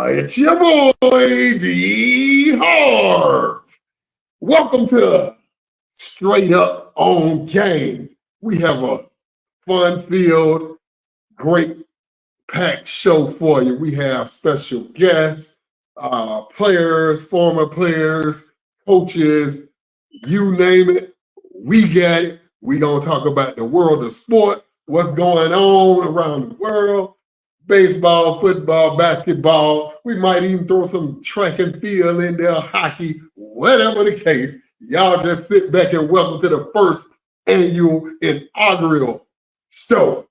It's your boy, D. Harv. Welcome to Straight Up on Game. We have a fun-filled, great packed show for you. We have special guests, players, former players, coaches, you name it. We got it. We're going to talk about the world of sport, what's going on around the world. Baseball, football, basketball. We might even throw some track and field in there, hockey, whatever the case. Y'all just sit back and welcome to the first annual inaugural show.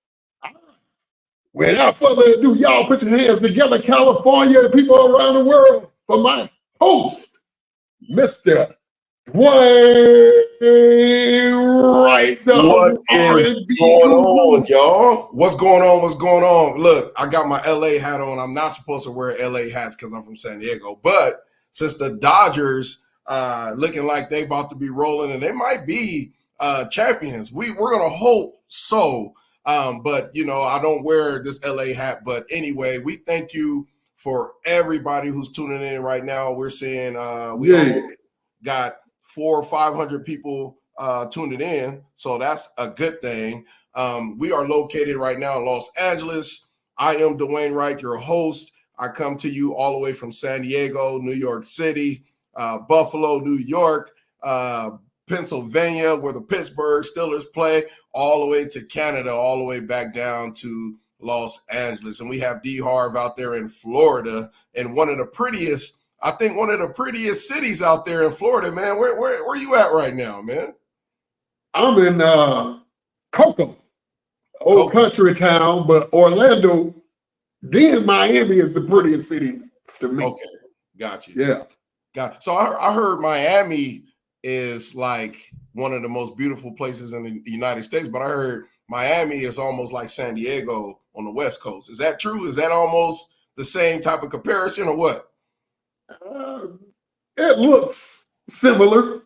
Without further ado, y'all put your hands together, California and people around the world, for my host, Mr. Dwayne Wright. What is going on, y'all? What's going on? What's going on? Look, I got my LA hat on. I'm not supposed to wear LA hats because I'm from San Diego. But since the Dodgers looking like they about to be rolling and they might be champions, we're going to hope so. But, you know, I don't wear this LA hat. But anyway, we thank you for everybody who's tuning in right now. We're seeing we almost got 400 or 500 people tuning in, so that's a good thing. We are located right now in Los Angeles. I am Dwayne Wright, your host. I come to you all the way from San Diego, New York City, Buffalo, New York, Pennsylvania, where the Pittsburgh Steelers play, all the way to Canada, all the way back down to Los Angeles. And we have D. Harv out there in Florida, and one of the prettiest cities out there in Florida, man. Where you at right now, man? I'm in Cocoa, old country town, but Orlando, then Miami is the prettiest city to me. Okay, got you. Yeah. So I heard Miami is like one of the most beautiful places in the United States, but I heard Miami is almost like San Diego on the West Coast. Is that true? Is that almost the same type of comparison or what? It looks similar.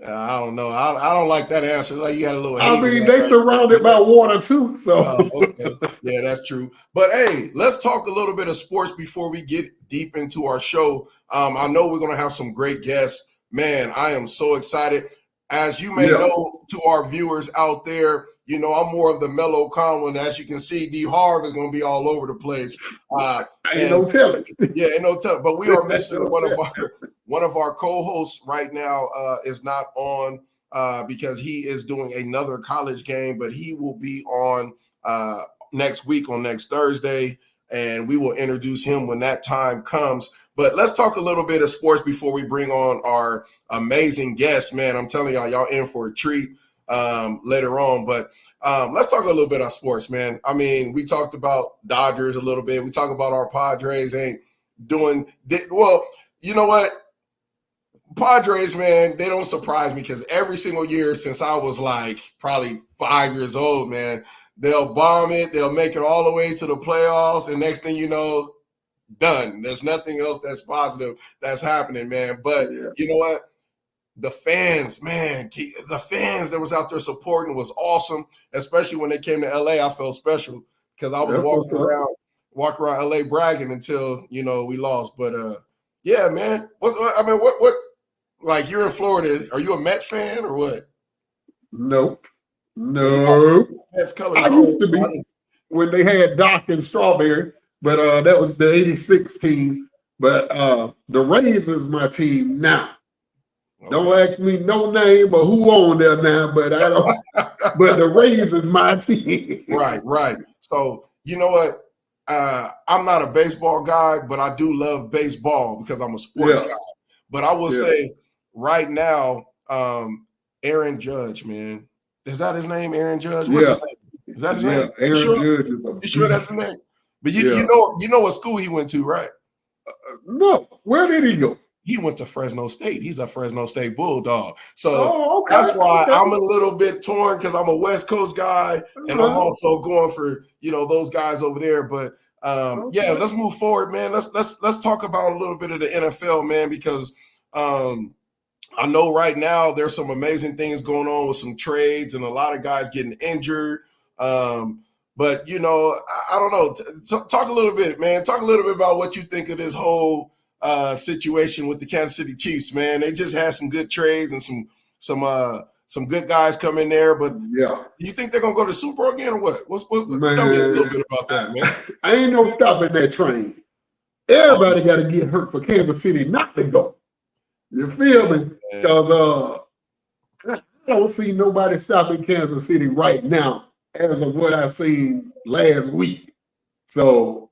I don't know. I don't like that answer. Like, you got a little. I mean, they surrounded by water too. So okay. Yeah, that's true. But hey, let's talk a little bit of sports before we get deep into our show. I know we're gonna have some great guests. Man, I am so excited. As you may know, to our viewers out there, you know, I'm more of the mellow calm one. As you can see, D. Harv is going to be all over the place. Ain't no telling. Yeah, ain't no telling. But we are missing one of our co-hosts right now is not on because he is doing another college game, but he will be on next week on next Thursday, and we will introduce him when that time comes. But let's talk a little bit of sports before we bring on our amazing guests, man. I'm telling y'all in for a treat later on. But let's talk a little bit of sports, man. I mean, we talked about Dodgers a little bit. We talk about our Padres ain't doing well. You know what? Padres, man, they don't surprise me because every single year since I was like probably 5 years old, man, they'll bomb it. They'll make it all the way to the playoffs. And next thing you know, done. There's nothing else that's positive that's happening, man. But you know what? The fans, man, the fans that was out there supporting was awesome, especially when they came to LA. I felt special because I was walking around LA bragging until, you know, we lost. But yeah, man. What like, you're in Florida. Are you a Mets fan or what? Nope. No. Mets colors. I used to be when they had Doc and Strawberry. But that was the 86 team. But the Rays is my team now. Okay. Don't ask me no name or who on there now, but I don't. But the Rays is my team. Right. So, you know what? I'm not a baseball guy, but I do love baseball because I'm a sports guy. But I will say right now, Aaron Judge, man. Is that his name, Aaron Judge? What's his name? Is that his name? Aaron Judge is you sure that's his name? But you know what school he went to, right? No. Where did he go? He went to Fresno State. He's a Fresno State Bulldog. So that's why I'm a little bit torn because I'm a West Coast guy and I'm also going for, you know, those guys over there. But yeah, let's move forward, man. Let's talk about a little bit of the NFL, man, because I know right now there's some amazing things going on with some trades and a lot of guys getting injured. But I don't know. Talk a little bit, man. Talk a little bit about what you think of this whole situation with the Kansas City Chiefs, man. They just had some good trades and some good guys come in there. But Yeah, do you think they're gonna go to the Super Bowl again or what? man, Tell me a little bit about that, man. I ain't no stopping that train. Everybody got to get hurt for Kansas City not to go. You feel me? Because I don't see nobody stopping Kansas City right now as of what I seen last week. So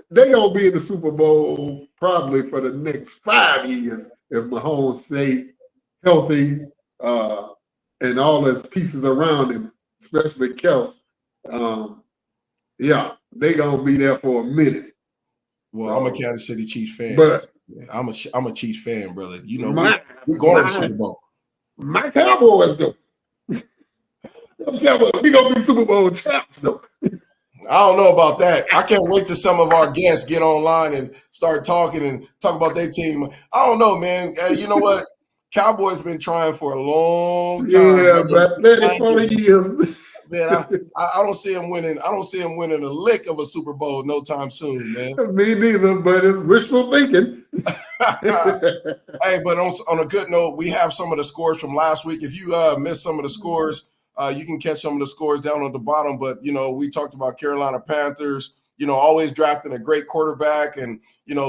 they gonna be in the Super Bowl probably for the next 5 years if Mahomes stay healthy and all his pieces around him, especially Kels. Yeah, they gonna be there for a minute. Well, So, I'm a Kansas City Chiefs fan. But I'm a Chiefs fan, brother. We're going to the Super Bowl. My Cowboys though. We gonna be Super Bowl champs though. I don't know about that. I can't wait till some of our guests get online and start talking and talk about their team. I don't know, man. You know what? Cowboys been trying for a long time. Yeah, but 30, 40 years. Man, I don't see him winning. I don't see him winning a lick of a Super Bowl no time soon, man. Me neither, but it's wishful thinking. Hey, but on a good note, we have some of the scores from last week. If you missed some of the scores, you can catch some of the scores down at the bottom. But we talked about Carolina Panthers, always drafting a great quarterback and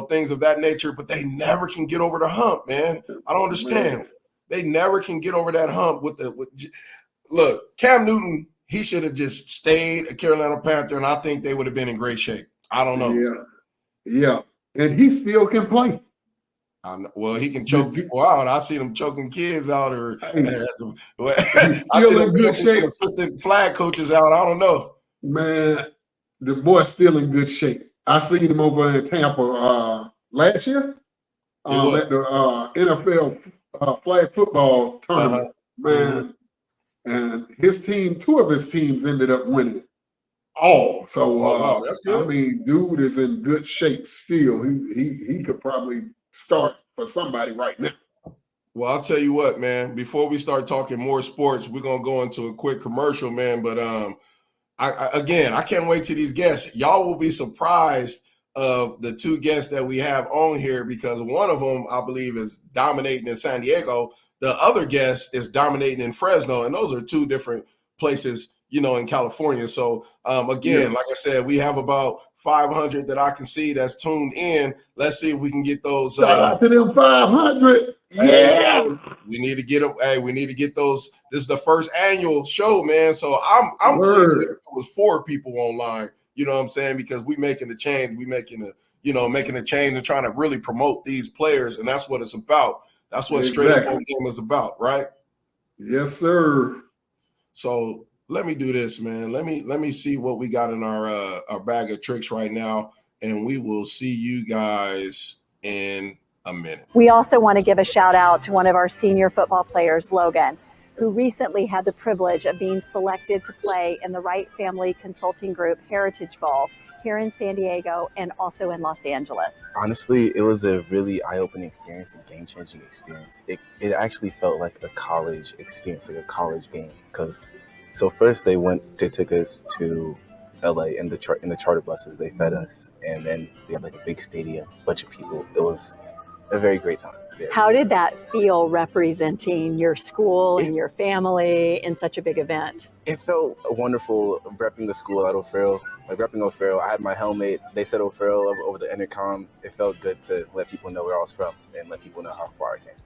things of that nature, but they never can get over the hump, man. I don't understand. They never can get over that hump look, Cam Newton. He should have just stayed a Carolina Panther, and I think they would have been in great shape. I don't know. Yeah, and he still can play. Well, he can choke people out. I see them choking kids out, or I see them good shape. Some assistant flag coaches out. I don't know. Man, the boy's still in good shape. I seen him over in Tampa last year at the NFL flag football tournament. Man. And his team, 2 of his teams ended up winning all. So that's good. I mean, dude is in good shape still. He could probably start for somebody right now. Well, I'll tell you what, man. Before we start talking more sports, we're gonna go into a quick commercial, man. But I can't wait to these guests. Y'all will be surprised of the 2 guests that we have on here, because one of them, I believe, is dominating in San Diego. The other guest is dominating in Fresno, and those are 2 different places, in California. So, again, like I said, we have about 500 that I can see that's tuned in. Let's see if we can get those. Shout out to them 500. Yeah. We need to get them. Hey, we need to get those. This is the first annual show, man. So I'm pleased it was 4 people online. You know what I'm saying? Because we making a change. We making a change and trying to really promote these players, and that's what it's about. That's what Straight Up On Game is about, right? Yes, sir. So let me do this, man. Let me see what we got in our bag of tricks right now, and we will see you guys in a minute. We also want to give a shout out to one of our senior football players, Logan, who recently had the privilege of being selected to play in the Wright Family Consulting Group Heritage Bowl here in San Diego and also in Los Angeles. Honestly, it was a really eye-opening experience, a game-changing experience. It actually felt like a college experience, like a college game. So first they took us to LA in the charter buses. They fed us, and then we had like a big stadium, bunch of people. It was a very great time. How did that feel, representing your school and your family in such a big event? It felt wonderful repping the school at O'Farrell. Like repping O'Farrell, I had my helmet. They said O'Farrell over the intercom. It felt good to let people know where I was from and let people know how far I came.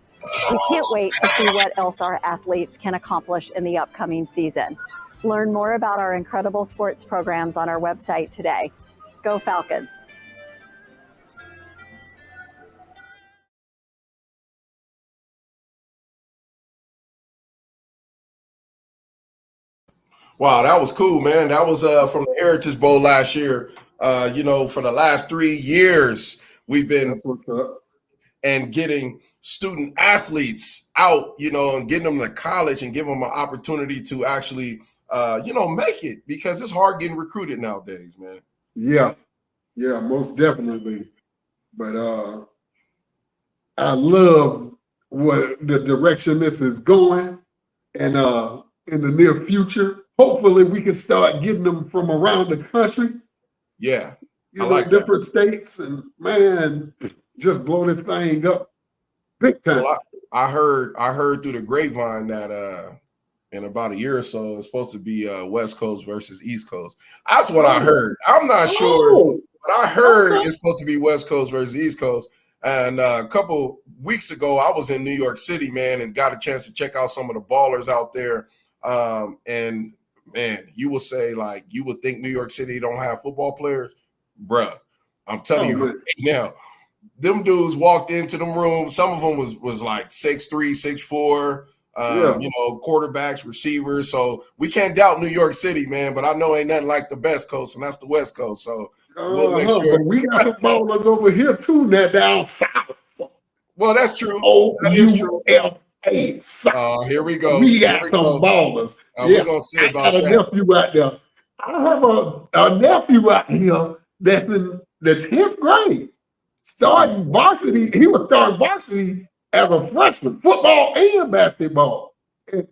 We can't wait to see what else our athletes can accomplish in the upcoming season. Learn more about our incredible sports programs on our website today. Go Falcons! Wow, that was cool, man. That was from the Heritage Bowl last year. For the last 3 years, we've been and getting student athletes out, and getting them to college and give them an opportunity to actually, make it, because it's hard getting recruited nowadays, man. Yeah, most definitely. But I love what the direction this is going, and in the near future, hopefully we can start getting them from around the country. Yeah, You I know, like that. different states, and man, just blow this thing up big time. Well, I heard through the grapevine that in about a year or so it's supposed to be West Coast versus East Coast. That's what I heard. I'm not sure, but I heard it's supposed to be West Coast versus East Coast. And a couple weeks ago, I was in New York City, man, and got a chance to check out some of the ballers out there. And man, you will say, like, you would think New York City don't have football players, bruh. I'm telling you right now, them dudes walked into the room. Some of them was like 6'3", 6'4", you know, quarterbacks, receivers. So we can't doubt New York City, man. But I know ain't nothing like the best coast, and that's the West Coast. So we'll make sure. But we got some ballers over here too, now down south. Well, that's true. That is true. South. Here we go. We got some ballers. We're gonna see about that. I got a nephew out there. I have a nephew out here that's in the 10th grade, starting varsity. He was starting varsity as a freshman, football and basketball. And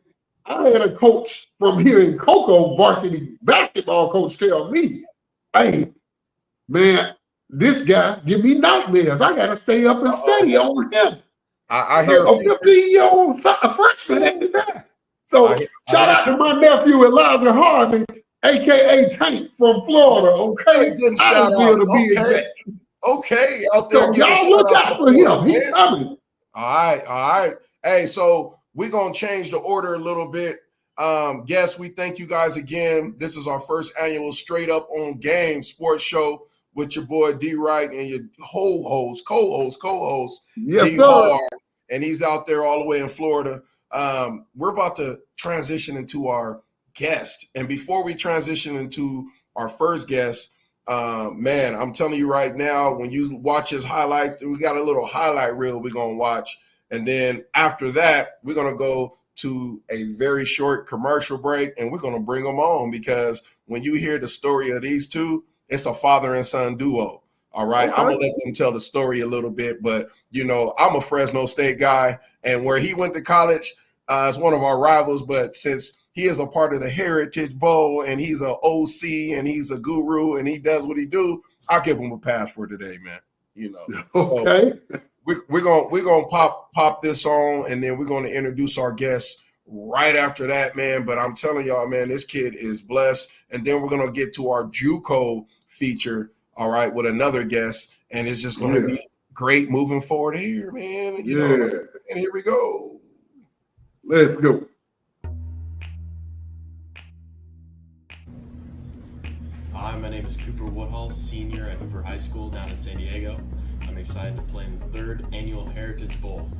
I had a coach from here in Cocoa, varsity basketball coach, tell me, "Hey, man, this guy give me nightmares. I got to stay up and study on him." I hear a 15-year-old freshman at the time. So shout out to my nephew Elijah Harvey, aka Tank from Florida. Okay, okay, out there. So y'all look out for him. He's coming. All right. Hey, so we're gonna change the order a little bit. Guests, we thank you guys again. This is our first annual Straight Up on Game sports show with your boy D Wright and your co-host, yes, D Harv, and he's out there all the way in Florida. We're about to transition into our guest, and before we transition into our first guest, man, I'm telling you right now, when you watch his highlights, we got a little highlight reel we're gonna watch, and then after that, we're gonna go to a very short commercial break, and we're gonna bring them on because when you hear the story of these two, it's a father and son duo. All right. I'm gonna let them tell the story a little bit, but you know, I'm a Fresno State guy, and where he went to college is one of our rivals. But since he is a part of the Heritage Bowl and he's an OC and he's a guru and he does what he do, I'll give him a pass for today, man. You know. Okay. So we're gonna pop this on, and then we're gonna introduce our guests right after that, man. But I'm telling y'all, man, this kid is blessed. And then we're gonna get to our JUCO feature, all right, with another guest, and it's just gonna be great moving forward here, man. You know, and here we go. Let's go. Hi, my name is Cooper Woodhull, senior at Hoover High School down in San Diego. I'm excited to play in the 3rd annual Heritage Bowl.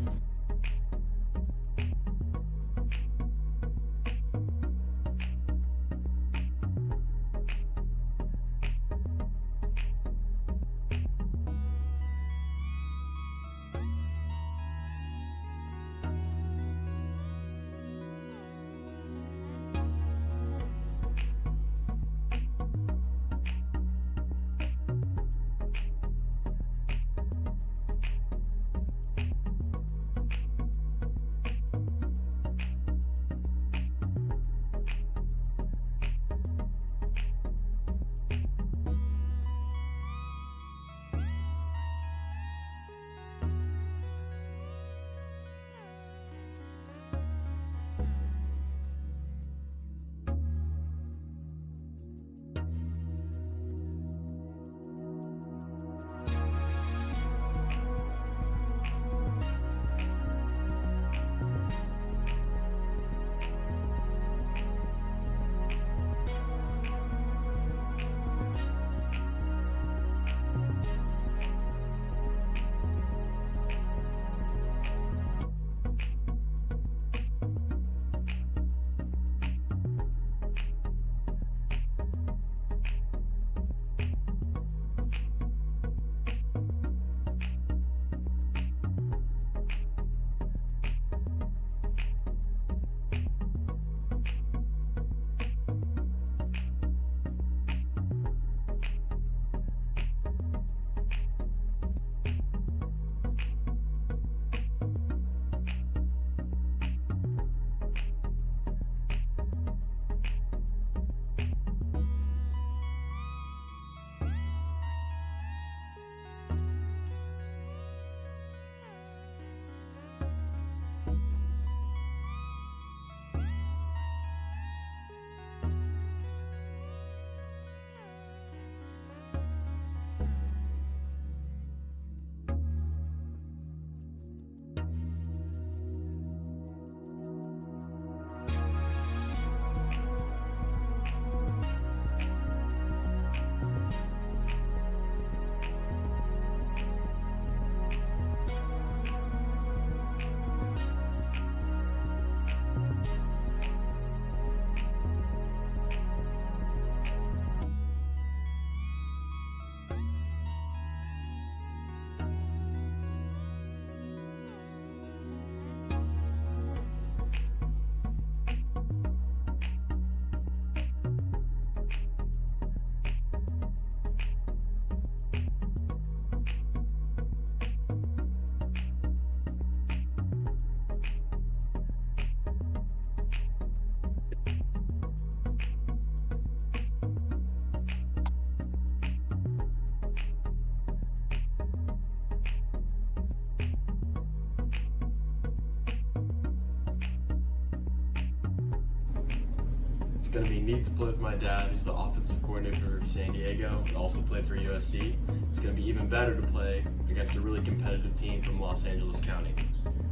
going to be neat to play with my dad, who's the offensive coordinator for San Diego and also played for USC. It's going to be even better to play against a really competitive team from Los Angeles County.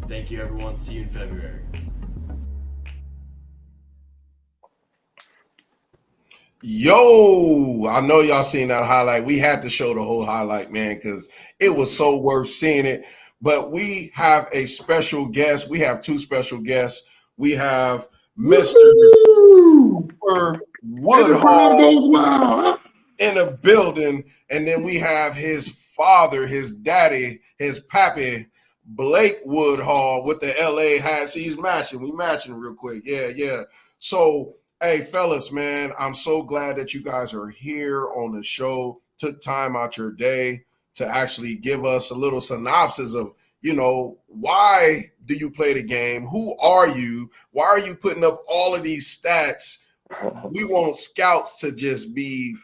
Thank you, everyone. See you in February. Yo, I know y'all seen that highlight. We had to show the whole highlight, man, because it was so worth seeing it. But we have a special guest. We have two special guests. We have Mr. Cooper Woodhall in a building, and then we have his father, his daddy, his pappy, Blake Woodhall with the LA hat. See, he's matching. We matching real quick. Yeah. So, hey, fellas, man, I'm so glad that you guys are here on the show. Took time out your day to actually give us a little synopsis of, why do you play the game? Who are you? Why are you putting up all of these stats? We want scouts to just be,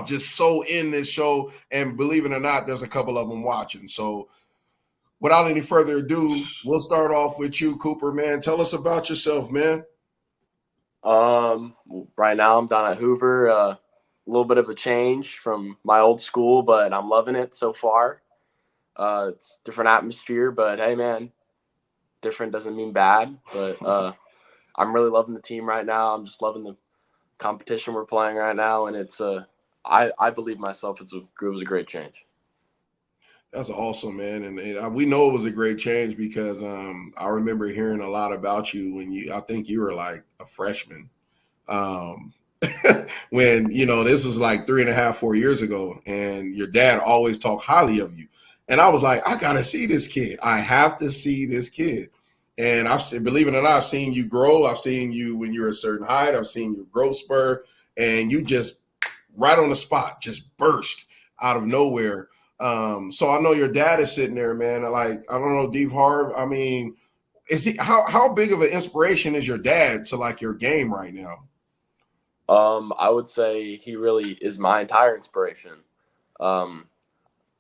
just so in this show. And believe it or not, there's a couple of them watching. So without any further ado, we'll start off with you, Cooper, man. Tell us about yourself, man. Right now I'm down at Hoover. A little bit of a change from my old school, but I'm loving it so far. It's different atmosphere, but hey, man, different doesn't mean bad. But I'm really loving the team right now. I'm just loving the competition we're playing right now, and it's I believe myself. It was a great change. That's awesome, man, and we know it was a great change because I remember hearing a lot about you when I think you were like a freshman. When this was like 3.5, 4 years ago, and your dad always talked highly of you. And I was like, I gotta see this kid. I have to see this kid. And believe it or not, I've seen you grow. I've seen you when you're a certain height. I've seen your growth spur, and you just right on the spot, just burst out of nowhere. So I know your dad is sitting there, man. Like, I don't know, Deep Harv. I mean, how big of an inspiration is your dad to like your game right now? I would say he really is my entire inspiration.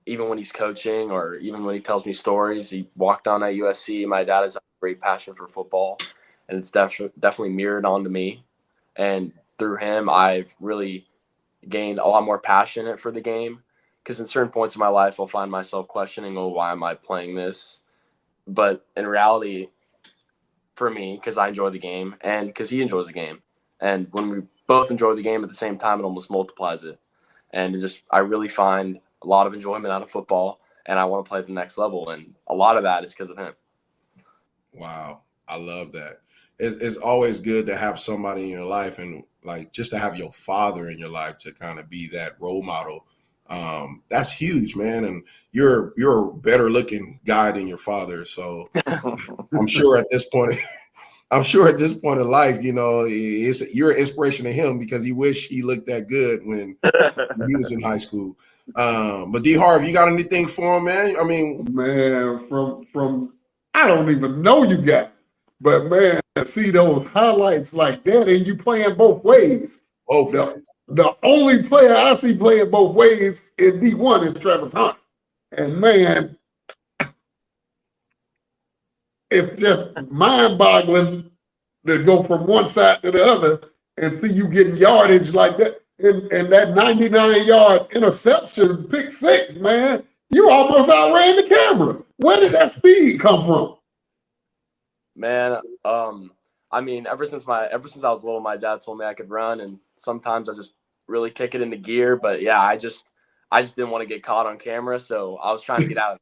Even when he's coaching or even when he tells me stories, he walked on at USC. My dad has a great passion for football, and it's definitely mirrored onto me. And through him, I've really gained a lot more passionate for the game, because in certain points in my life, I'll find myself questioning, why am I playing this? But in reality, for me, because I enjoy the game and because he enjoys the game. And when we both enjoy the game at the same time, it almost multiplies it. And I really find a lot of enjoyment out of football, and I want to play at the next level. And a lot of that is because of him. Wow. I love that. It's always good to have somebody in your life, and like just to have your father in your life to kind of be that role model. That's huge, man. And you're a better looking guy than your father. So I'm sure at this point in life, you're an inspiration to him because he wish he looked that good when he was in high school. But D Harv, you got anything for him, man? I mean, man, from I don't even know you guys, but man, to see those highlights like that and you playing both ways. The only player I see playing both ways in D1 is Travis Hunt. And man, it's just mind-boggling to go from one side to the other and see you getting yardage like that. And that 99-yard interception, pick six, man, you almost outran the camera. Where did that speed come from? Man, I mean, ever since I was little, my dad told me I could run, and sometimes I just really kick it into gear. But yeah, I just didn't want to get caught on camera, so I was trying to get out.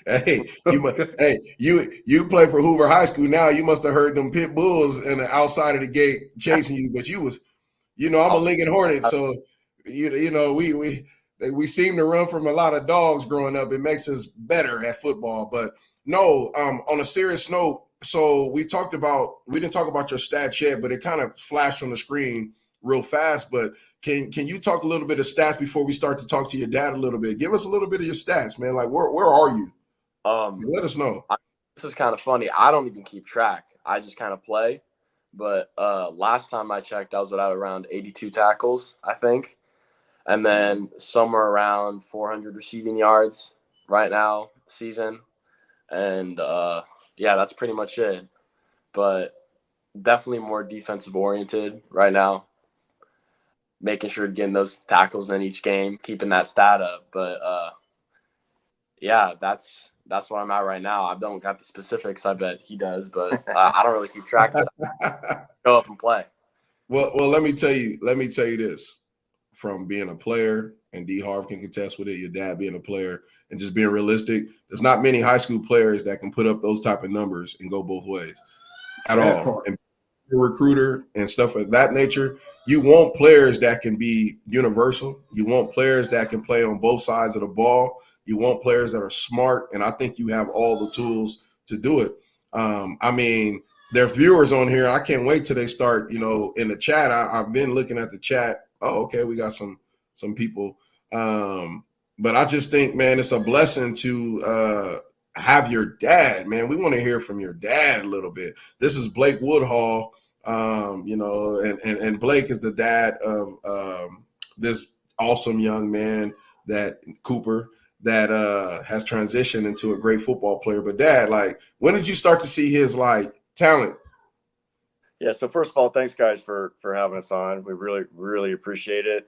Hey, you play for Hoover High School now. You must have heard them pit bulls and the outside of the gate chasing you, but you was, I'm a Lincoln Hornet, so we seem to run from a lot of dogs growing up. It makes us better at football. But no, on a serious note, so we didn't talk about your stats yet, but it kind of flashed on the screen real fast. But can you talk a little bit of stats before we start to talk to your dad a little bit? Give us a little bit of your stats, man. Like where are you? Let us know. This is kind of funny. I don't even keep track. I just kind of play. But last time I checked, I was at around 82 tackles, I think. And then somewhere around 400 receiving yards right now, season. And yeah, that's pretty much it. But definitely more defensive oriented right now, making sure to getting those tackles in each game, keeping that stat up. But yeah, that's where I'm at right now. I don't got the specifics. I bet he does, but I don't really keep track of that. Go up and play. Well, let me tell you this. From being a player, and D Harv can contest with it, your dad being a player, and just being realistic, there's not many high school players that can put up those type of numbers and go both ways at all. And recruiter and stuff of that nature, you want players that can be universal. You want players that can play on both sides of the ball. You want players that are smart, and I think you have all the tools to do it. I mean, there's viewers on here. I can't wait till they start, in the chat. I've been looking at the chat. Oh, okay, we got some people. But I just think, man, it's a blessing to have your dad, man. We want to hear from your dad a little bit. This is Blake Woodhall, and Blake is the dad of this awesome young man, that Cooper, that has transitioned into a great football player. But Dad, like, when did you start to see his talent? Yeah. So first of all, thanks guys for having us on. We really appreciate it.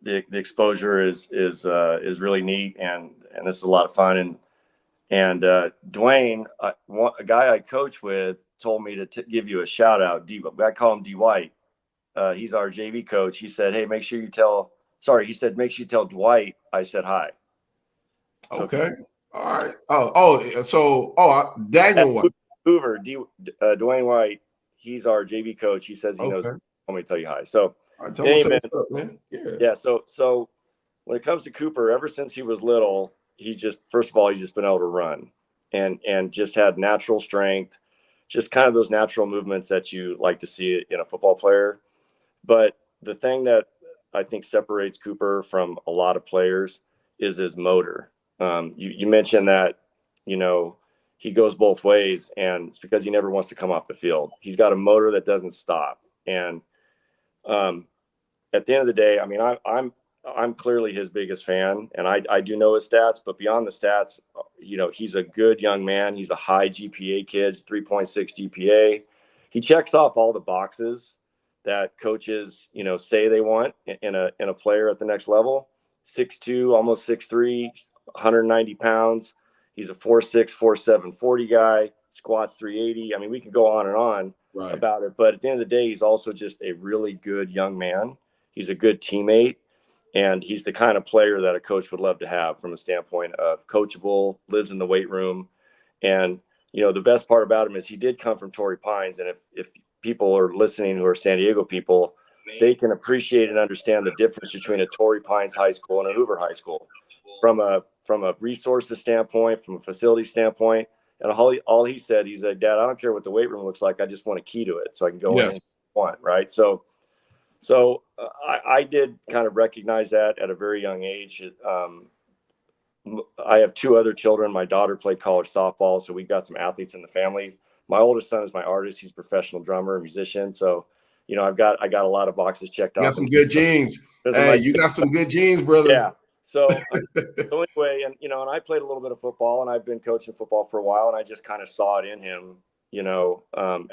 The exposure is really neat, and this is a lot of fun. And Dwayne, a guy I coach with, told me to give you a shout out. I call him Dwight. He's our JV coach. He said, "Hey, make sure you tell." Sorry, he said, "Make sure you tell Dwight I said hi." So, okay. All right. Daniel what? Hoover, Dwayne Wright. He's our JV coach. He says he knows. Want me to tell you hi. So, tell me what's up, man. Yeah. So when it comes to Cooper, ever since he was little, he's just been able to run and just had natural strength, just kind of those natural movements that you like to see in a football player. But the thing that I think separates Cooper from a lot of players is his motor. You mentioned that, he goes both ways, and it's because he never wants to come off the field. He's got a motor that doesn't stop. And at the end of the day, I mean, I'm clearly his biggest fan, and I do know his stats, but beyond the stats, he's a good young man. He's a high GPA kid, 3.6 GPA. He checks off all the boxes that coaches, say they want in a player at the next level. 6'2", almost 6'3", 190 pounds. He's a 4'6", 4'7", 40 guy, squats 380. I mean, we could go on and on about it, but at the end of the day, he's also just a really good young man. He's a good teammate, and he's the kind of player that a coach would love to have from a standpoint of coachable, lives in the weight room. And, the best part about him is he did come from Torrey Pines. And if people are listening who are San Diego people, they can appreciate and understand the difference between a Torrey Pines high school and a Hoover high school from a resources standpoint, from a facility standpoint. And all he said, he's like, "Dad, I don't care what the weight room looks like. I just want a key to it so I can go in and want." Right. So I did kind of recognize that at a very young age. I have two other children. My daughter played college softball, so we've got some athletes in the family. My oldest son is my artist. He's a professional drummer, musician. So, I got a lot of boxes checked off. You got some good genes. Hey, you got some good genes, brother. Yeah. So anyway, and I played a little bit of football, and I've been coaching football for a while, and I just kind of saw it in him,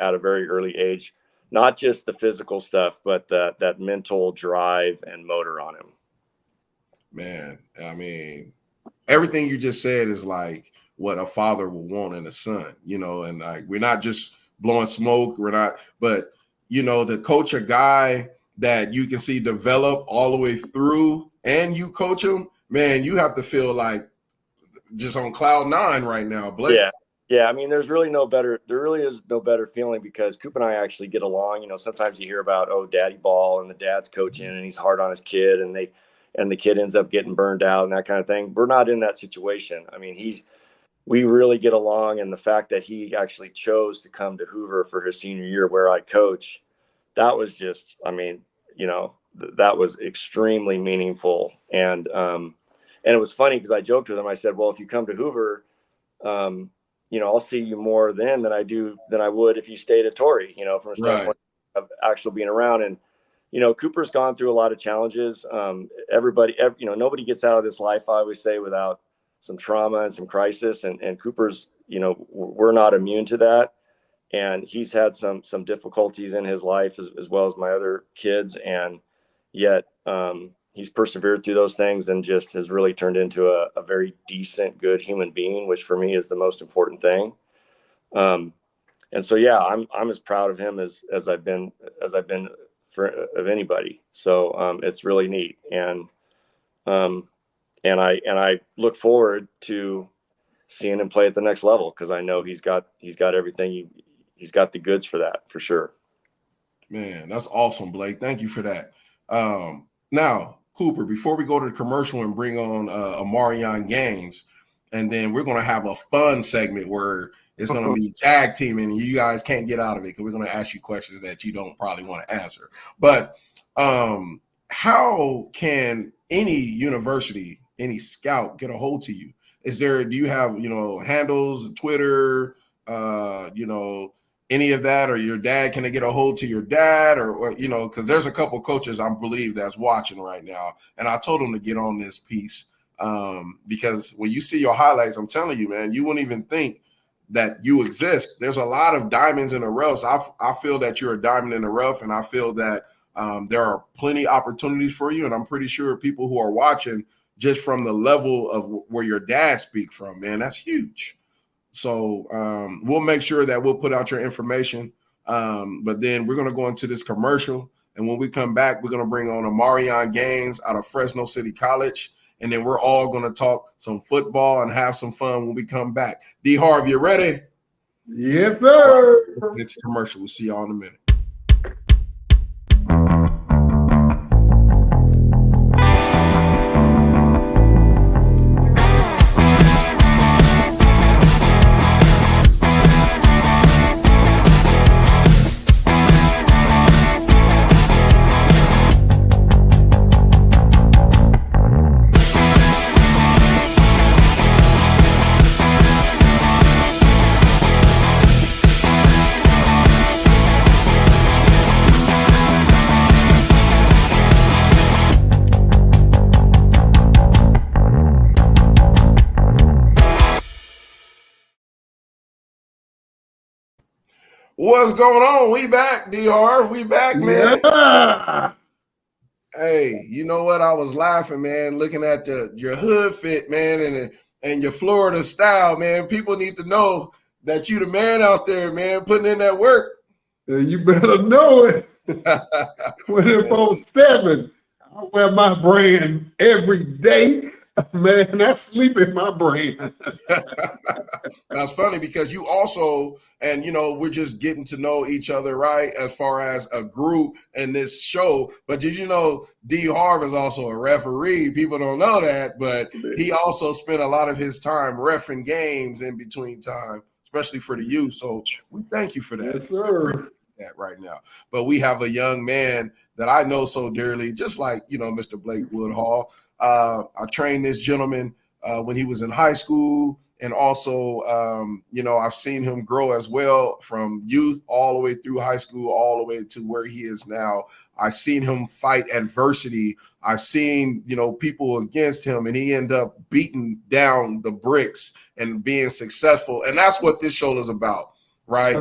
at a very early age. Not just the physical stuff, but that mental drive and motor on him. Man, I mean, everything you just said is like what a father will want in a son, and like, we're not just blowing smoke. But to coach a guy that you can see develop all the way through and you coach him, man, you have to feel like just on cloud nine right now, Blake. Yeah. Yeah, I mean, there really is no better feeling because Coop and I actually get along. Sometimes you hear about, daddy ball and the dad's coaching and he's hard on his kid and the kid ends up getting burned out and that kind of thing. We're not in that situation. I mean, we really get along, and the fact that he actually chose to come to Hoover for his senior year where I coach, that was just, I mean, that was extremely meaningful. And it was funny because I joked with him. I said, well, if you come to Hoover, I'll see you more then than I would if you stayed at Torrey, from a standpoint of actually being around. And, Cooper's gone through a lot of challenges. Nobody gets out of this life, I always say, without some trauma and some crisis. And Cooper's, we're not immune to that. and he's had some difficulties in his life as well as my other kids, and yet he's persevered through those things and just has really turned into a very decent, good human being, which for me is the most important thing. And so, yeah, I'm as proud of him as I've been of anybody. So it's really neat, and I look forward to seeing him play at the next level, because I know he's got everything. He's got the goods for that, for sure. Man, that's awesome, Blake. Thank you for that. Now, Cooper, before we go to the commercial and bring on Amarion Gaines, and then we're going to have a fun segment where it's going to be tag teaming, and you guys can't get out of it because we're going to ask you questions that you don't probably want to answer. But how can any university, any scout get a hold to you? Do you have, handles, Twitter, any of that, or your dad? Can they get a hold to your dad, or because there's a couple coaches I believe that's watching right now, and I told them to get on this piece because when you see your highlights, I'm telling you, man, you wouldn't even think that you exist. There's a lot of diamonds in the rough. So I feel that you're a diamond in the rough, and I feel that there are plenty opportunities for you, and I'm pretty sure people who are watching, just from the level of where your dad speak from, man, that's huge. So we'll make sure that we'll put out your information. But then we're going to go into this commercial. And when we come back, we're going to bring on Amarion Gaines out of Fresno City College. And then we're all going to talk some football and have some fun when we come back. D. Harv, you ready? Yes, sir. It's a commercial. We'll see y'all in a minute. What's going on? We back, DR. We back, man. Yeah. Hey, you know what? I was laughing, man, looking at your hood fit, man, and your Florida style, man. People need to know that you the man out there, man, putting in that work. You better know it. 24/7. I wear my brand every day. Man, I sleep in my brand. That's funny because you also, and we're just getting to know each other, right? As far as a group in this show. But did you know D. Harv is also a referee? People don't know that, but he also spent a lot of his time reffing games in between time, especially for the youth. So we thank you for that. Yes, sir. That right now. But we have a young man that I know so dearly, just like, Mr. Blake Woodhall. I trained this gentleman when he was in high school. And also, I've seen him grow as well from youth all the way through high school, all the way to where he is now. I've seen him fight adversity. I've seen, people against him, and he ended up beating down the bricks and being successful. And that's what this show is about, right?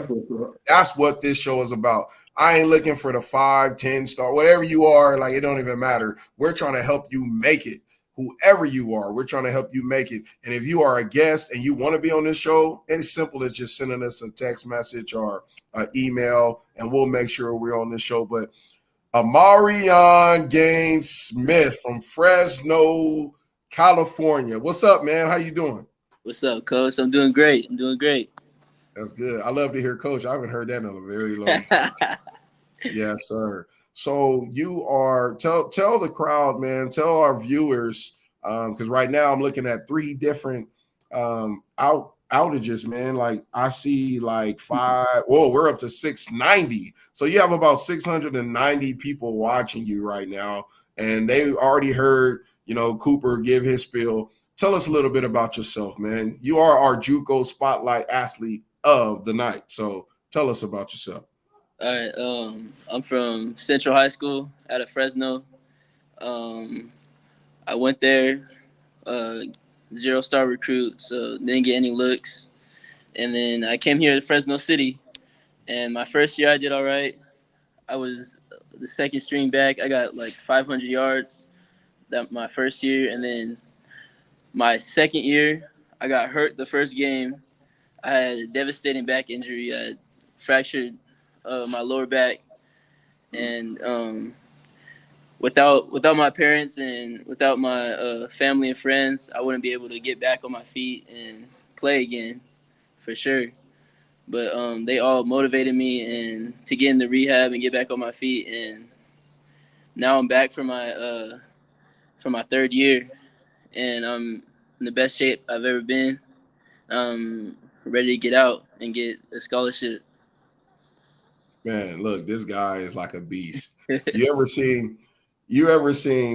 That's what this show is about. I ain't looking for the 5, 10 star, whatever you are. Like, it don't even matter. We're trying to help you make it. Whoever you are, we're trying to help you make it. And if you are a guest and you want to be on this show, it's simple as just sending us a text message or an email, and we'll make sure we're on this show. But Amarion Gaines Smith from Fresno, California. What's up, man? How you doing? What's up, Coach? I'm doing great. That's good. I love to hear Coach. I haven't heard that in a very long time. Yes, sir. So you are tell the crowd, man, tell our viewers, because right now I'm looking at 3 different outages, man. Like I see like 5. Whoa, we're up to 690. So you have about 690 people watching you right now, and they already heard, Cooper give his spiel. Tell us a little bit about yourself, man. You are our JUCO Spotlight Athlete of the Night. So tell us about yourself. All right. I'm from Central High School out of Fresno. I went there, 0-star recruit, so didn't get any looks. And then I came here to Fresno City, And my first year, I did all right. I was the second string back. I got like 500 yards that my first year, and then my second year, I got hurt the first game. I had a devastating back injury. I had fractured my lower back, and without my parents and without my family and friends, I wouldn't be able to get back on my feet and play again, for sure. But they all motivated me and to get into rehab and get back on my feet, and now I'm back for my third year, and I'm in the best shape I've ever been. I'm ready to get out and get a scholarship. Man, look, this guy is like a beast. You ever seen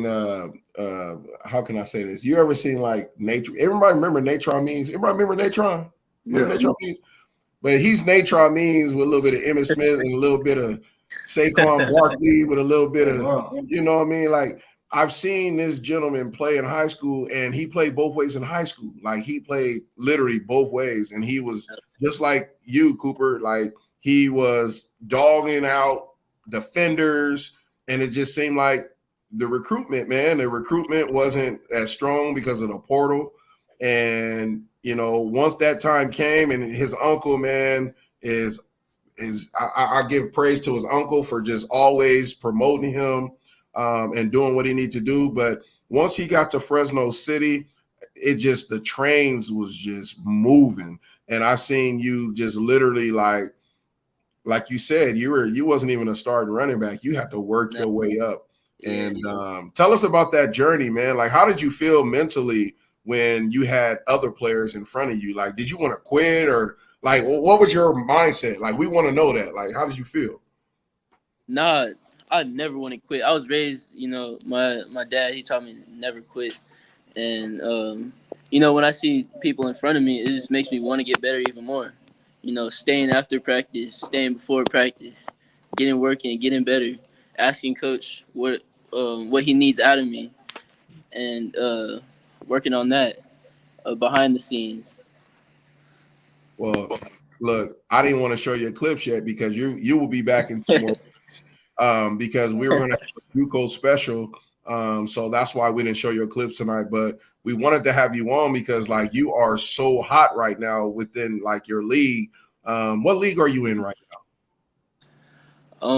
how can I say this? You ever seen like nature? Everybody remember Natron Means? Everybody remember Natron? Remember Natron Means? But he's Natron Means with a little bit of Emmitt Smith and a little bit of Saquon Barkley with a little bit of, you know what I mean? Like, I've seen this gentleman play in high school, and he played both ways in high school. Like, he played literally both ways, and he was just like you, Cooper. Like, he was dogging out defenders, and it just seemed like the recruitment wasn't as strong because of the portal. And, you know, once that time came, and his uncle, man, I give praise to his uncle for just always promoting him and doing what he needs to do. But once he got to Fresno City, the trains was just moving. And I've seen you just literally like you said, you wasn't even a starting running back. You had to work your way up. And tell us about that journey, man. Like, how did you feel mentally when you had other players in front of you? Like, did you want to quit, or like, what was your mindset? Like, we want to know that. Like, how did you feel? Nah, I never want to quit. I was raised, my dad, he taught me never quit. And, when I see people in front of me, it just makes me want to get better even more. Staying after practice, staying before practice, getting working, getting better, asking coach what he needs out of me, and working on that behind the scenes. Well, look, I didn't want to show you clips yet because you will be back in 2 more weeks because we were going to have a JUCO special. So that's why we didn't show your clips tonight. But we wanted to have you on because, like, you are so hot right now within, like, your league. What league are you in right now?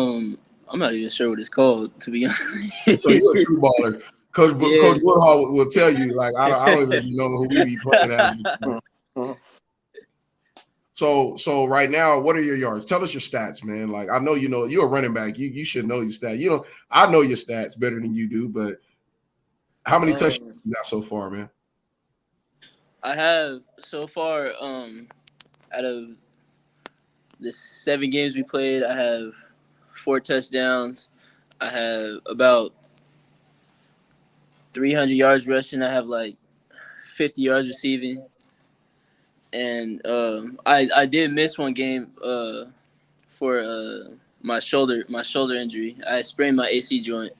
I'm not even sure what it's called, to be honest. So you're a true baller. Coach Woodhall will tell you, like, I don't even know who we be playing at. So right now, what are your yards? Tell us your stats, man. Like, I know you're a running back. You should know your stats. I know your stats better than you do, but how many touchdowns you got so far, man? I have so far, out of the 7 games we played, I have 4 touchdowns. I have about 300 yards rushing. I have like 50 yards receiving. And I did miss one game for my shoulder injury. I sprained my AC joint.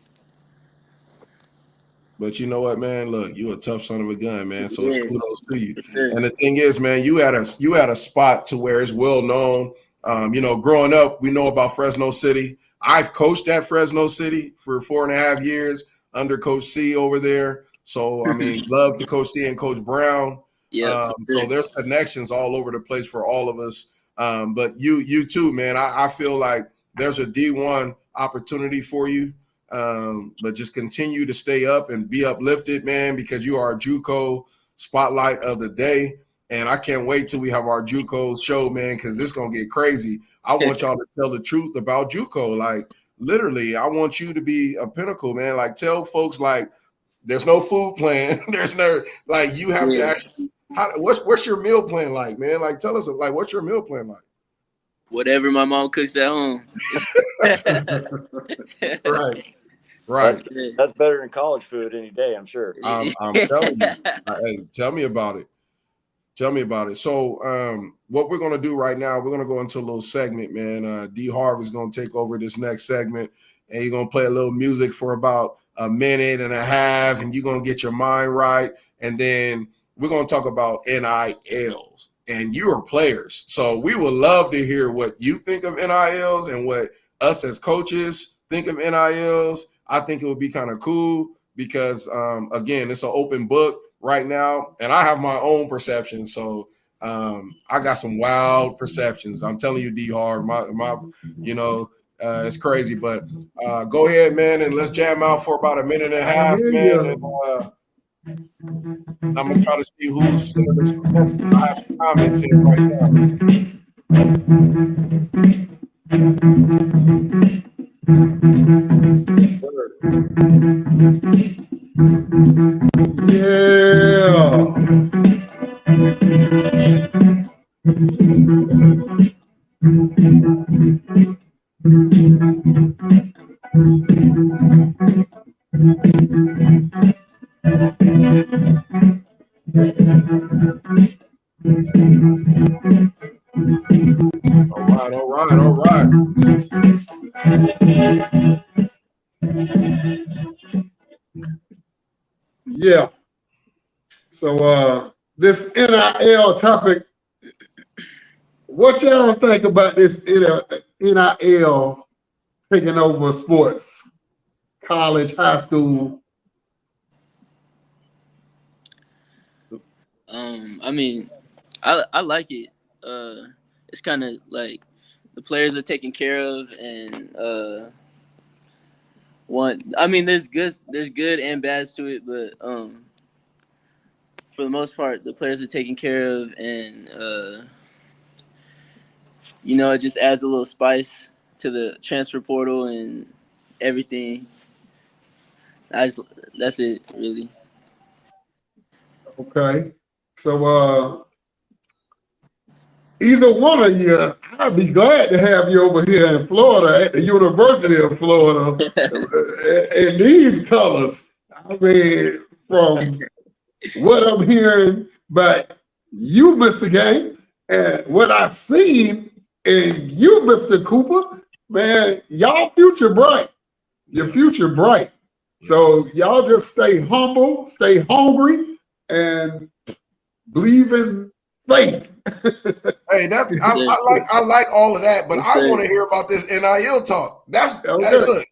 But you know what, man? Look, you a tough son of a gun, man. So it's kudos to you. Yes, and the thing is, man, you had a spot to where it's well known. Growing up, we know about Fresno City. I've coached at Fresno City for 4.5 years under Coach C over there. So I mean, love to Coach C and Coach Brown. Yeah. So there's connections all over the place for all of us. But you too, man. I feel like there's a D1 opportunity for you. But just continue to stay up and be uplifted, man, because you are a JUCO spotlight of the day. And I can't wait till we have our JUCO show, man, because it's going to get crazy. I want y'all to tell the truth about JUCO. Like, literally, I want you to be a pinnacle, man. Like, tell folks, like, there's no food plan. There's no, like, you have to actually, what's your meal plan like, man? Like, tell us, like, what's your meal plan like? Whatever my mom cooks at home. Right. That's better than college food any day, I'm sure. I'm telling you. Hey, tell me about it. So what we're going to do right now, we're going to go into a little segment, man. D. Harv is going to take over this next segment, and you're going to play a little music for about 1.5 minutes, and you're going to get your mind right. And then we're going to talk about NILs. and you are players. So we would love to hear what you think of NILs and what us as coaches think of NILs. I think it would be kind of cool because, again, it's an open book right now, and I have my own perception. So I got some wild perceptions. I'm telling you, D-Harv, it's crazy. But go ahead, man, and let's jam out for about a minute and a half, man. And I'm gonna try to see who's sending us some messages. I have some comments in right All right. Yeah. So this NIL topic, what y'all think about this NIL taking over sports, college, high school? I mean, I like it. It's kind of like the players are taken care of, and I mean, there's good and bads to it, but for the most part, the players are taken care of, and it just adds a little spice to the transfer portal and everything. That's it, really. Okay. So either one of you, I'd be glad to have you over here in Florida at the University of Florida in these colors. I mean, from what I'm hearing, but you, Mr. Game, and what I've seen, and you, Mr. Cooper, man, y'all future bright. Your future bright. So y'all just stay humble, stay hungry, and believe in faith. Hey, I like all of that, but I want to hear about this NIL talk. That's okay. Hey, look.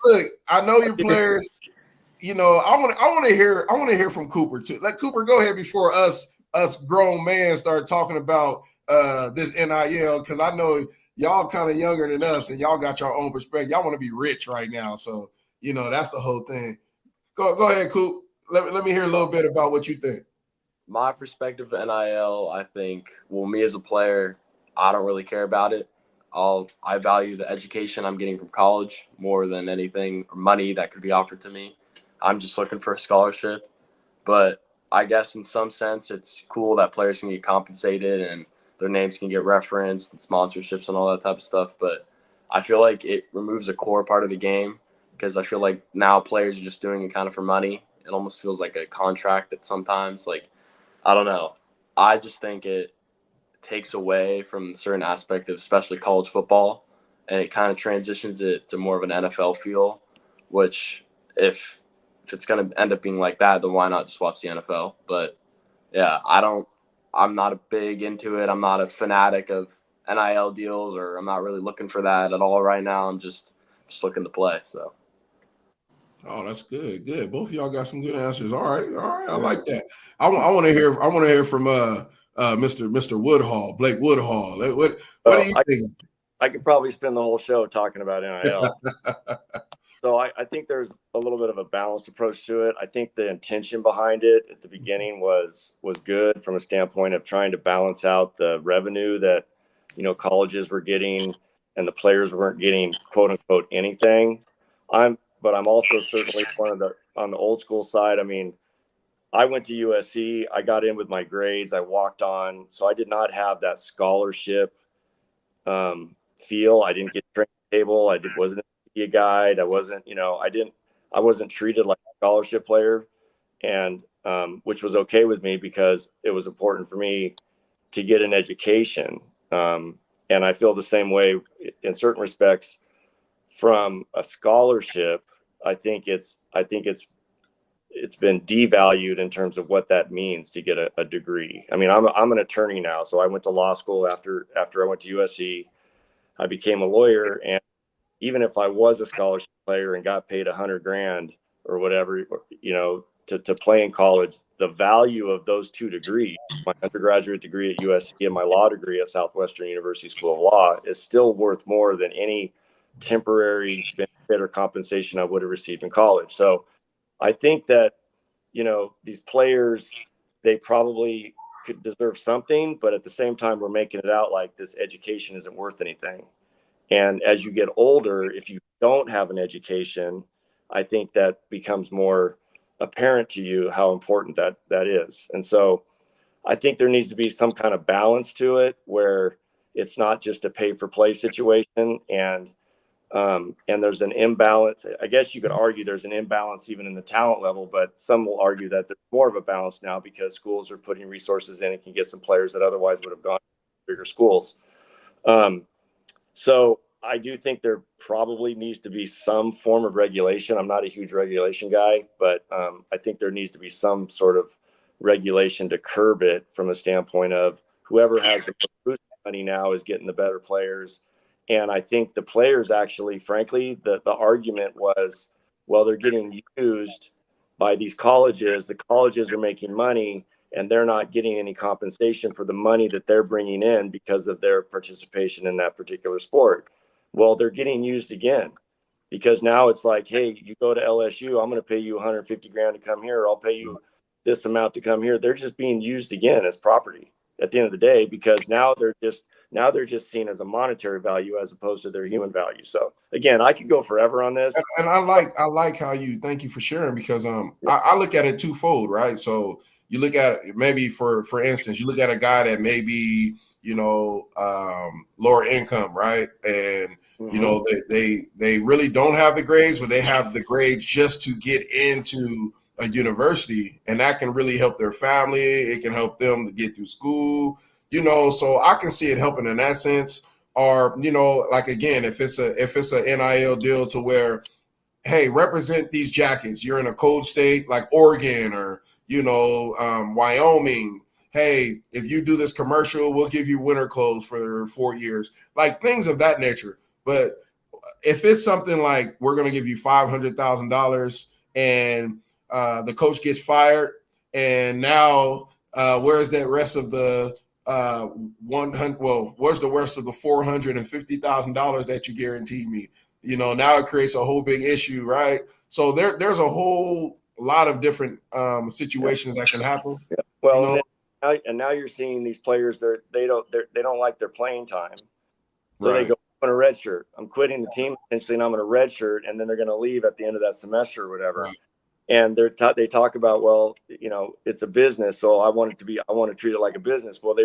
Look. I know your players. I want to hear from Cooper too. Let Cooper go ahead before us grown men start talking about this NIL, because I know y'all kind of younger than us and y'all got your own perspective. Y'all want to be rich right now, so that's the whole thing. Go ahead, Coop. Let me hear a little bit about what you think. My perspective of NIL, I think, me as a player, I don't really care about it. I value the education I'm getting from college more than anything or money that could be offered to me. I'm just looking for a scholarship. But I guess in some sense, it's cool that players can get compensated and their names can get referenced and sponsorships and all that type of stuff. But I feel like it removes a core part of the game, because I feel like now players are just doing it kind of for money. It almost feels like a contract at sometimes. Like, I don't know. I just think it takes away from a certain aspect of especially college football, and it kind of transitions it to more of an NFL feel, which if it's going to end up being like that, then why not just watch the NFL? But yeah, I'm not a big into it. I'm not a fanatic of NIL deals, or I'm not really looking for that at all right now. I'm just looking to play. So. Oh, that's good. Good. Both of y'all got some good answers. All right. I like that. I want to hear from Mr. Woodhall, Blake Woodhall. What do you think? I could probably spend the whole show talking about NIL. So I think there's a little bit of a balanced approach to it. I think the intention behind it at the beginning was good from a standpoint of trying to balance out the revenue that colleges were getting and the players weren't getting, quote unquote, anything. But I'm also certainly on the old school side. I mean, I went to USC. I got in with my grades. I walked on. So I did not have that scholarship feel. I didn't get trained table. Wasn't a media guide. I wasn't treated like a scholarship player, and which was okay with me because it was important for me to get an education. And I feel the same way in certain respects. From a scholarship, I think it's devalued in terms of what that means to get a degree. I mean, I'm an attorney now, so I went to law school after I went to USC. I became a lawyer, and even if I was a scholarship player and got paid $100,000 or whatever, you know, to play in college, the value of those two degrees, my undergraduate degree at USC and my law degree at Southwestern University School of Law, is still worth more than any temporary benefit or compensation I would have received in college. So I think that, you know, these players, they probably could deserve something, but at the same time, we're making it out like this education isn't worth anything. And as you get older, if you don't have an education, I think that becomes more apparent to you how important that is. And so I think there needs to be some kind of balance to it where it's not just a pay for play situation. And there's an imbalance. I guess you could argue there's an imbalance even in the talent level, but some will argue that there's more of a balance now because schools are putting resources in and can get some players that otherwise would have gone to bigger schools. So I do think there probably needs to be some form of regulation. I'm not a huge regulation guy, but I think there needs to be some sort of regulation to curb it from a standpoint of whoever has the most money now is getting the better players. And I think the players actually, frankly, the argument was, well, they're getting used by these colleges. The colleges are making money and they're not getting any compensation for the money that they're bringing in because of their participation in that particular sport. Well, they're getting used again because now it's like, hey, you go to LSU, I'm going to pay you $150,000 to come here. Or I'll pay you this amount to come here. They're just being used again as property at the end of the day, because now they're just seen as a monetary value as opposed to their human value. So again, I could go forever on this. And I like how thank you for sharing, because I look at it twofold, right? So you look at maybe for instance, you look at a guy that maybe, you know, lower income, right? And you know, they really don't have the grades, but they have the grades just to get into a university, and that can really help their family. It can help them to get through school, you know. So I can see it helping in that sense. Or, you know, like again, if it's a NIL deal to where, hey, represent these jackets. You're in a cold state like Oregon or, you know, Wyoming. Hey, if you do this commercial, we'll give you winter clothes for 4 years, like things of that nature. But if it's something like we're going to give you $500,000 and the coach gets fired, and now where's the rest of the where's the rest of the $450,000 that you guaranteed me? You know, now it creates a whole big issue, right? So there's a whole lot of different situations that can happen. Yeah. Well, you know? and now you're seeing these players, they don't like their playing time, so they go, I'm going to redshirt. I'm quitting the team essentially, and I'm going to redshirt, and then they're going to leave at the end of that semester or whatever. Right. And they talk about, well, you know, it's a business, so I want to treat it like a business. Well,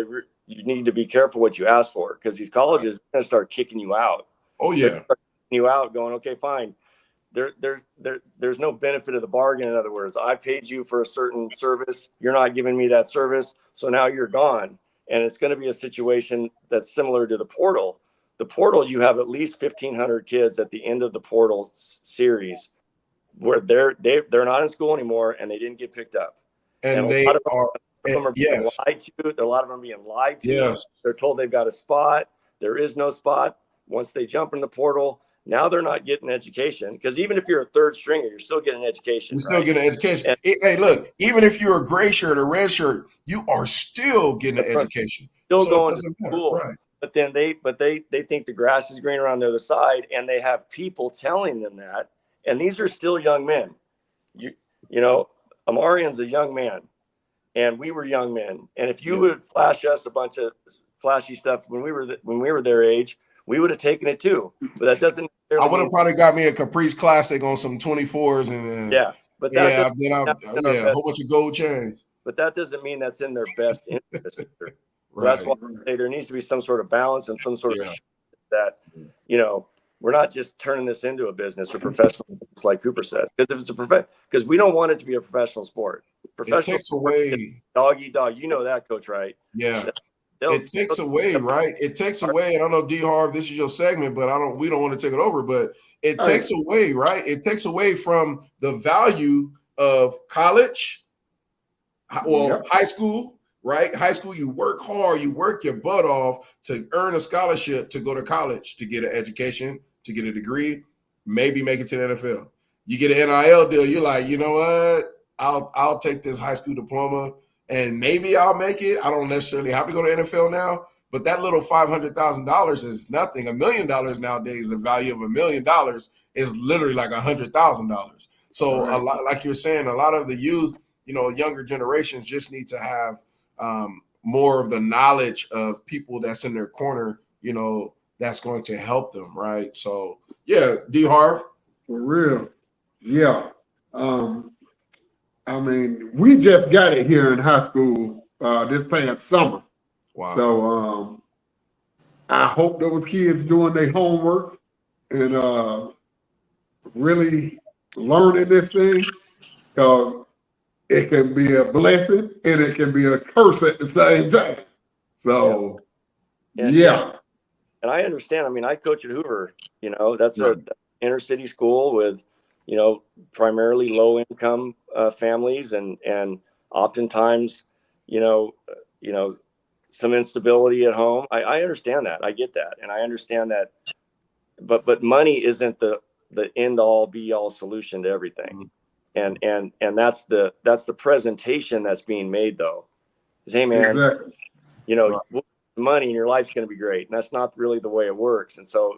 you need to be careful what you ask for, because these colleges are going to start kicking you out. Oh yeah, kicking you out, going, okay, fine. There's no benefit of the bargain. In other words, I paid you for a certain service. You're not giving me that service, so now you're gone. And it's going to be a situation that's similar to the portal. The portal, you have at least 1,500 kids at the end of the portal series where they're not in school anymore and they didn't get picked up. And they are being lied to. A lot of them are being lied to. Yes. They're told they've got a spot. There is no spot. Once they jump in the portal, now they're not getting education, because even if you're a third stringer, you're still getting education. You're still getting education. Hey, look, even if you're a gray shirt or red shirt, you are still getting an education. Still going to school. Right. But then they think the grass is green around the other side, and they have people telling them that. And these are still young men. You know, Amarian's a young man, and we were young men. And if you would flash us a bunch of flashy stuff when we were their age, we would have taken it too. But that doesn't. I would have probably got me a Caprice Classic on some 24s and a whole bunch of gold chains. But that doesn't mean that's in their best interest. Right. That's why I say there needs to be some sort of balance and some sort of that, you know, we're not just turning this into a business or professional, like Cooper says, because if it's because we don't want it to be a professional sport. Professional it takes away dog eat dog. You know that, Coach, right? Yeah. It takes away, right? It takes away. I don't know, D. Harv, this is your segment, but we don't want to take it over. But it takes away, right? It takes away from the value of college, well, Yep. high school, right? High school, you work hard, you work your butt off to earn a scholarship to go to college, to get an education, to get a degree, maybe make it to the NFL. You get an NIL deal, you're like, you know what? I'll take this high school diploma and maybe I'll make it. I don't necessarily have to go to NFL now, but that little $500,000 is nothing. $1 million nowadays, the value of $1 million is literally like $100,000. So a lot, like you're saying, a lot of the youth, younger generations just need to have more of the knowledge of people that's in their corner, that's going to help them, right? So yeah, D Harv. For real. Yeah. I mean, we just got it here in high school this past summer. Wow. So I hope those kids doing their homework and really learning this thing, because it can be a blessing and it can be a curse at the same time. So, yeah. And I understand. I mean, I coach at Hoover. That's an inner city school with, primarily low income families, and oftentimes, some instability at home. I understand that. I get that, and I understand that. But money isn't the end all be all solution to everything. And that's the presentation that's being made, though. Is, hey man, Exactly. money and your life's going to be great, and that's not really the way it works. And so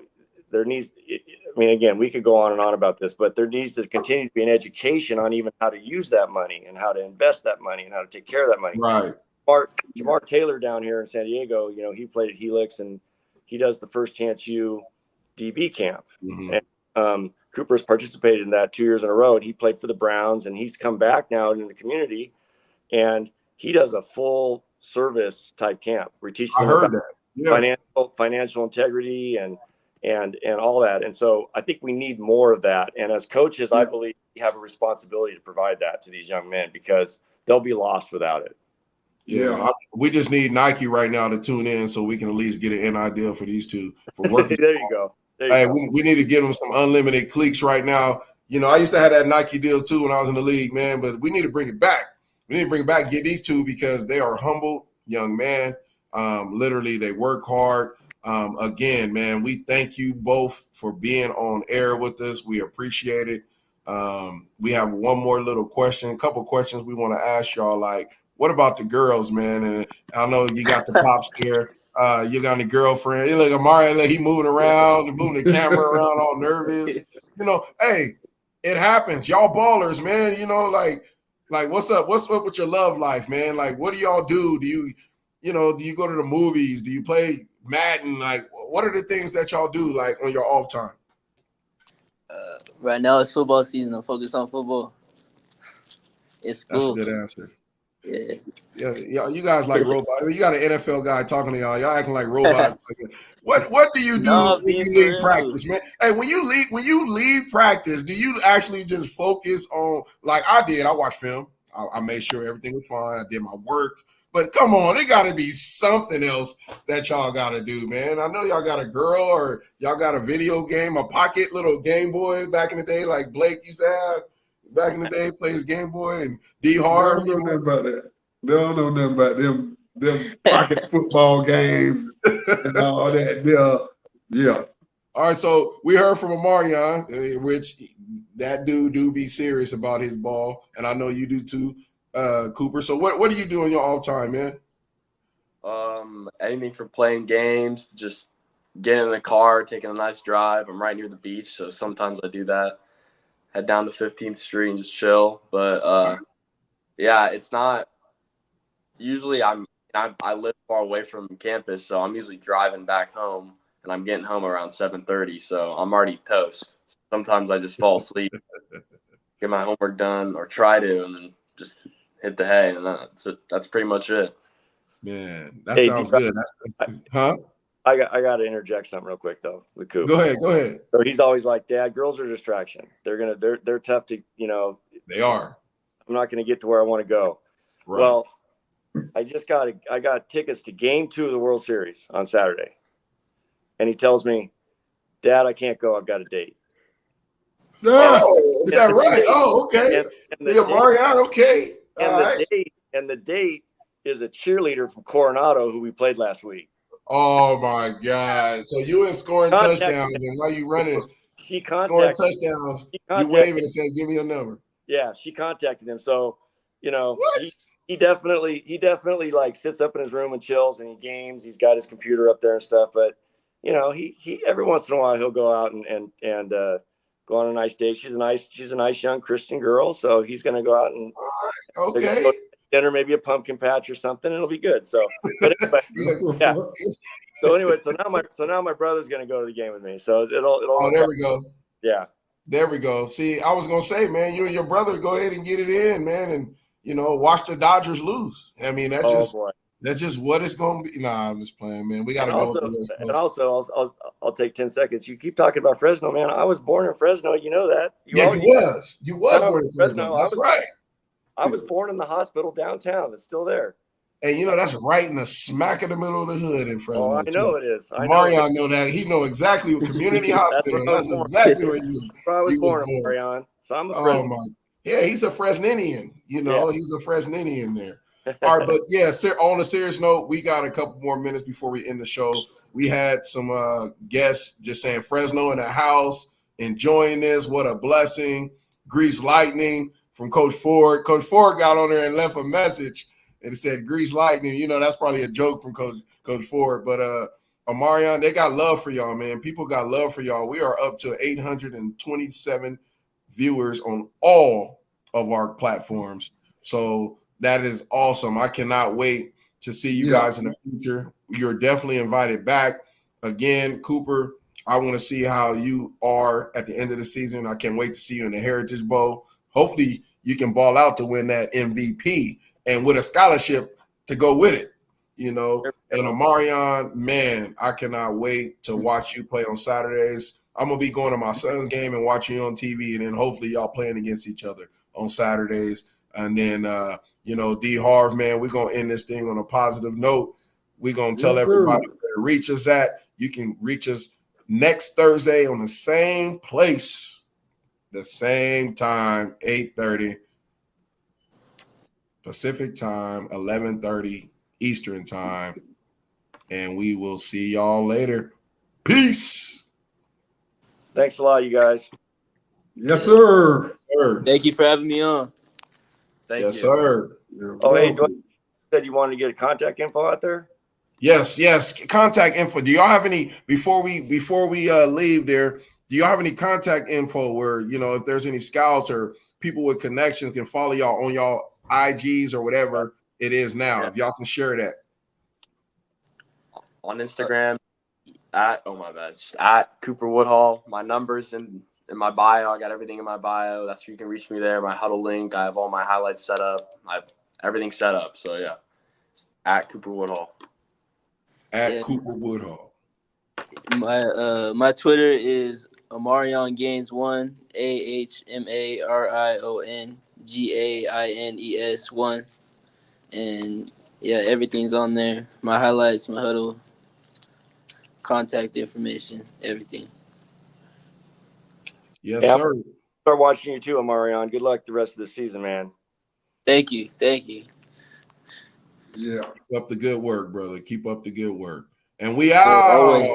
there needs, I mean, again, we could go on and on about this, but there needs to continue to be an education on even how to use that money and how to invest that money and how to take care of that money. Right. Jamar Taylor down here in San Diego, he played at Helix, and he does the First Chance U DB camp. And Cooper's participated in that 2 years in a row, and he played for the Browns, and he's come back now into the community, and he does a full service type camp where he teaches them about financial integrity and all that. And so I think we need more of that. And as coaches, I believe we have a responsibility to provide that to these young men, because they'll be lost without it. Yeah, we just need Nike right now to tune in so we can at least get an NI deal for these two for working. There you go. We need to give them some unlimited cliques right now. I used to have that Nike deal too when I was in the league, man, but we need to bring it back. We need to bring it back, get these two, because they are humble young men. Literally, they work hard. Again, man, we thank you both for being on air with us. We appreciate it. We have one more little question, a couple questions we want to ask y'all, like, what about the girls, man? And I know you got the pops here. You got a girlfriend. You look at Mario, he moving around, moving the camera around, all nervous. Hey, it happens. Y'all ballers, man. Like what's up? What's up with your love life, man? Like, what do y'all do? Do you go to the movies? Do you play Madden? Like, what are the things that y'all do, like, on your off time? Right now it's football season. I'm focused on football. It's cool. That's a good answer. Yeah, you guys like robots. You got an NFL guy talking to y'all. Y'all acting like robots. What do you do when you leave practice, man? Hey, when you leave practice, do you actually just focus on, like I did? I watched film. I made sure everything was fine. I did my work. But come on, it got to be something else that y'all got to do, man. I know y'all got a girl, or y'all got a video game, a pocket little Game Boy back in the day, like Blake used to have. Back in the day, plays Game Boy, and D Harv. They don't know nothing about that. They don't know nothing about them pocket football games and all that. Yeah. All right, so we heard from Amarion, which that dude do be serious about his ball, and I know you do too, Cooper. So what do you do in your off time, man? Anything from playing games, just getting in the car, taking a nice drive. I'm right near the beach, so sometimes I do that. Head down to 15th Street and just chill. But it's not usually I live far away from campus, so I'm usually driving back home, and I'm getting home around 7:30, so I'm already toast. Sometimes I just fall asleep, get my homework done, or try to, and then just hit the hay, and that's pretty much it. Man, that sounds good. Huh? I got to interject something real quick though with Coop. Go ahead. So he's always like, Dad, girls are a distraction. They're tough to, They are. I'm not gonna get to where I want to go. Right. Well, I got tickets to Game 2 of the World Series on Saturday, and he tells me, Dad, I can't go. I've got a date. Yeah. Oh, is that right? Oh, okay. And Yeah, Marion, okay. All right. the date is a cheerleader from Coronado who we played last week. Oh my God. So you ain't scoring touchdowns, and while you running, scoring touchdowns, you waving and saying, "Give me a number." Yeah, she contacted him. So, What? he definitely like sits up in his room and chills and he games. He's got his computer up there and stuff. But he every once in a while he'll go out and go on a nice date. She's a nice young Christian girl, so he's gonna go out and Okay. go to dinner, maybe a pumpkin patch or something. It'll be good. So, but anyway, yeah. So now my brother's gonna go to the game with me. So it'll. Oh, there we go. Yeah. There we go. See, I was gonna say, man, you and your brother go ahead and get it in, man, and watch the Dodgers lose. I mean, that's just what it's gonna be. Nah, I'm just playing, man. We gotta go. And also, I'll take 10 seconds. You keep talking about Fresno, man. I was born in Fresno. You know that. You was born in Fresno. That's right. I was born in the hospital downtown. It's still there. And that's right in the smack of the middle of the hood in Fresno. Oh, I know it is. Marion know that. He know exactly what community hospital. That's exactly where I was born, Marion. So I'm a Fresno. Yeah, he's a Fresninian. He's a Fresninian there. All right, but yeah, on a serious note, we got a couple more minutes before we end the show. We had some guests just saying Fresno in the house, enjoying this. What a blessing. Grease lightning from Coach Ford. Coach Ford got on there and left a message. And it said Grease lightning. That's probably a joke from Coach Ford. But Omarion, they got love for y'all, man. People got love for y'all. We are up to 827 viewers on all of our platforms. So that is awesome. I cannot wait to see you guys in the future. You're definitely invited back. Again, Cooper, I want to see how you are at the end of the season. I can't wait to see you in the Heritage Bowl. Hopefully you can ball out to win that MVP. And with a scholarship to go with it, And Omarion, man, I cannot wait to watch you play on Saturdays. I'm going to be going to my son's game and watching you on TV, and then hopefully y'all playing against each other on Saturdays. And then, D. Harv, man, we're going to end this thing on a positive note. We're going to tell everybody where to reach us at. You can reach us next Thursday on the same place, the same time, 8:30. Pacific time, 11:30 Eastern time. And we will see y'all later. Peace. Thanks a lot, you guys. Yes, sir. Thank you for having me on. Thank you. Yes, sir. Hey, Dwight, you said you wanted to get contact info out there? Yes. Contact info. Do y'all have any before we leave there? Do y'all have any contact info where if there's any scouts or people with connections can follow y'all on y'all IGs or whatever it is now? If y'all can share that on Instagram just at Cooper Woodhall. My numbers in my bio. I got everything in my bio. That's where you can reach me there. My huddle link. I have all my highlights set up. I have everything set up. So yeah, at Cooper Woodhall. Cooper Woodhall. My Twitter is Omarion Gaines 1, AHMARION GAINES 1, and yeah, everything's on there. My highlights, my huddle, contact information, everything. Yes, sir. Start watching you too, Omarion. Good luck the rest of the season, man. Thank you. Yeah. Keep up the good work, brother. Keep up the good work. And we out.